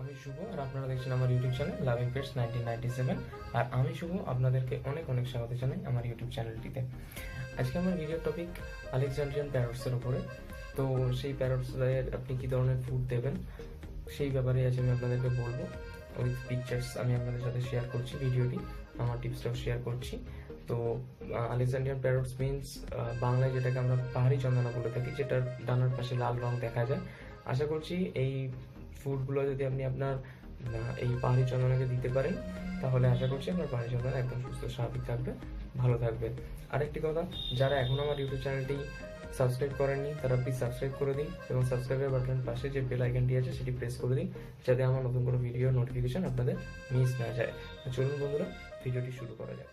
আমি শুভ আর আপনারা দেখছেন আমার ইউটিউব চ্যানেল লাভিং পেটস 1997 আর আমি শুভ আপনাদেরকে অনেক অনেক স্বাগত জানাই আমার ইউটিউব চ্যানেলটিতে। আজকে আমার ভিডিও টপিক আলেকজান্ড্রিয়ান প্যারটসের উপরে। তো সেই প্যারটসদের আপনি কী ধরনের ফুড দেবেন সেই ব্যাপারে আজ আমি আপনাদেরকে বলবো। উইথ পিকচার্স আমি আপনাদের সাথে শেয়ার করছি ভিডিওটি, আমার টিপসটাও শেয়ার করছি। তো আলেকজান্ড্রিয়ান প্যারটস মিনস বাংলায় যেটাকে আমরা পাহাড়ি চন্দনা বলে থাকি, যেটার ডানার পাশে লাল রং দেখা যায়। আশা করছি এই ফুডগুলো যদি আপনি আপনার এই পাহাড়ি চন্দনাকে দিতে পারেন তাহলে আশা করছি আপনার পাহাড়ি চন্দনা একদম সুস্থ স্বাভাবিক থাকবে, ভালো থাকবে। আরেকটি কথা, যারা এখন আমার ইউটিউব চ্যানেলটি সাবস্ক্রাইব করেননি তারা প্লিজ সাবস্ক্রাইব করে দিন এবং সাবস্ক্রাইবের বাটনের পাশে যে বেল আইকনটি আছে সেটি প্রেস করে দিন, যাতে আমার নতুন কোনো ভিডিও নোটিফিকেশন আপনাদের মিস না যায়। চলুন বন্ধুরা, ভিডিওটি শুরু করা যাক।